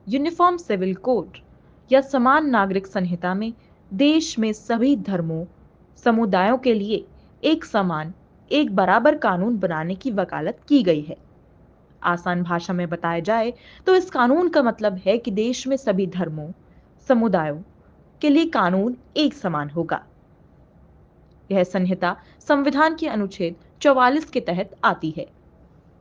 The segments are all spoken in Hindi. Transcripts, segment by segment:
यूनिफॉर्म सिविल कोड या समान नागरिक संहिता में देश में सभी धर्मों, समुदायों के लिए एक समान, एक बराबर कानून बनाने की वकालत की गई है। आसान भाषा में बताया जाए तो इस कानून का मतलब है कि देश में सभी धर्मों, समुदायों के लिए कानून एक समान होगा। यह संहिता संविधान के अनुच्छेद 44 के तहत आती है।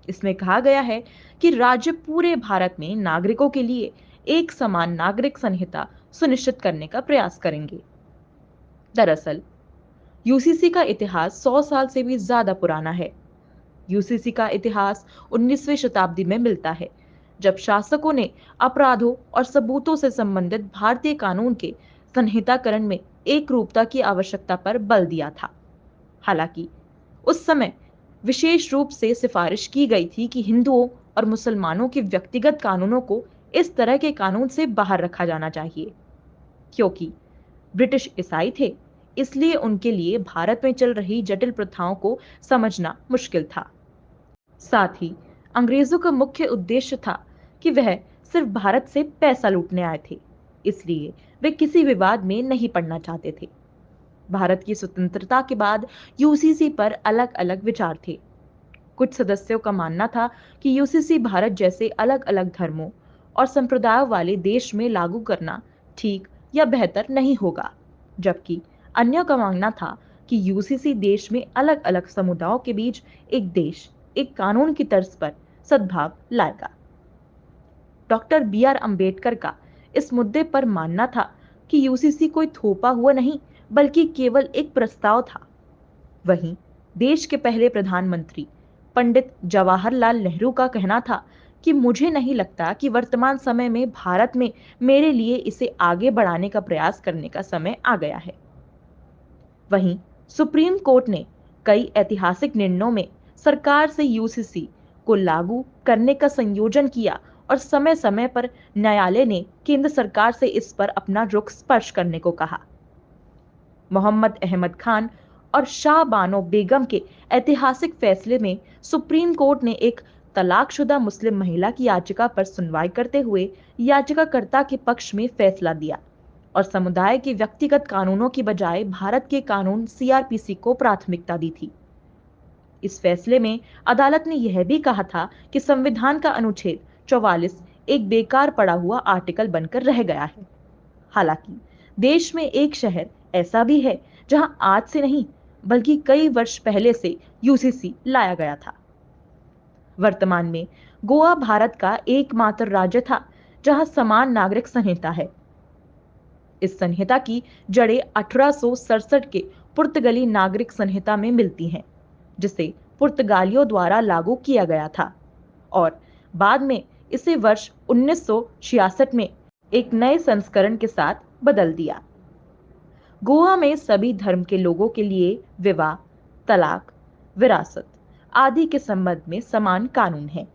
इसमें कहा गया है कि राज्य पूरे भारत में नागरिकों के लिए एक समान नागरिक संहिता सुनिश्चित करने का प्रयास करेंगे। दरअसल यूसीसी का इतिहास 100 साल से भी ज्यादा पुराना है। यूसीसी का इतिहास 19वीं शताब्दी में मिलता है, जब शासकों ने अपराधों और सबूतों से संबंधित भारतीय कानून के संहिताकरण में एक रूपता की आवश्यकता पर बल दिया था। हालांकि उस समय विशेष रूप से सिफारिश की गई थी कि हिंदुओं और मुसलमानों के व्यक्तिगत कानूनों को इस तरह के कानून से बाहर रखा जाना चाहिए। क्योंकि ब्रिटिश ईसाई थे, इसलिए उनके लिए भारत में चल रही जटिल प्रथाओं को समझना मुश्किल था। साथ ही अंग्रेजों का मुख्य उद्देश्य था कि वह सिर्फ भारत से पैसा लूटने आए थे, इसलिए वे किसी विवाद में नहीं पड़ना चाहते थे। भारत की स्वतंत्रता के बाद यूसीसी पर अलग अलग विचार थे। कुछ सदस्यों का मानना था कि यूसीसी भारत जैसे अलग अलग धर्मों और संप्रदायों वाले देश में लागू करना ठीक या बेहतर नहीं होगा, जबकि अन्यों का मानना था कि यूसीसी देश में अलग अलग समुदायों के बीच एक देश, एक कानून की तर्ज पर सद्भाव लाएगा। डॉक्टर बी आर अम्बेडकर का इस मुद्दे पर मानना था कि यूसीसी कोई थोपा हुआ नहीं, बल्कि केवल एक प्रस्ताव था। वहीं देश के पहले प्रधानमंत्री पंडित जवाहरलाल नेहरू का कहना था कि मुझे नहीं लगता कि वर्तमान समय में भारत में मेरे लिए इसे आगे बढ़ाने का प्रयास करने का समय आ गया है। वहीं सुप्रीम कोर्ट ने कई ऐतिहासिक निर्णयों में सरकार से यूसीसी को लागू करने का संयोजन किया और समय समय पर न्यायालय ने केंद्र सरकार से इस पर अपना रुख स्पष्ट करने को कहा। मोहम्मद अहमद खान और शाह बानो बेगम के ऐतिहासिक फैसले में सुप्रीम कोर्ट ने एक तलाकशुदा मुस्लिम महिला की याचिका पर सुनवाई करते हुए याचिकाकर्ता के पक्ष में फैसला दिया और समुदाय के व्यक्तिगत कानूनों की बजाय भारत के कानून सीआरपीसी को प्राथमिकता दी थी। इस फैसले में अदालत ने यह भी कहा था कि संविधान का अनुच्छेद 44 एक बेकार पड़ा हुआ आर्टिकल बनकर रह गया है। हालांकि देश में एक शहर ऐसा भी है जहां आज से नहीं, बल्कि कई वर्ष पहले से यूसीसी लाया गया था। वर्तमान में गोवा भारत का एकमात्र राज्य था जहां समान नागरिक संहिता है। इस संहिता की जड़ें 1867 के पुर्तगाली नागरिक संहिता में मिलती हैं, जिसे पुर्तगालियों द्वारा लागू किया गया था और बाद में इसे वर्ष 1966 में एक नए संस्करण के साथ बदल दिया। गोवा में सभी धर्म के लोगों के लिए विवाह, तलाक, विरासत आदि के संबंध में समान कानून है।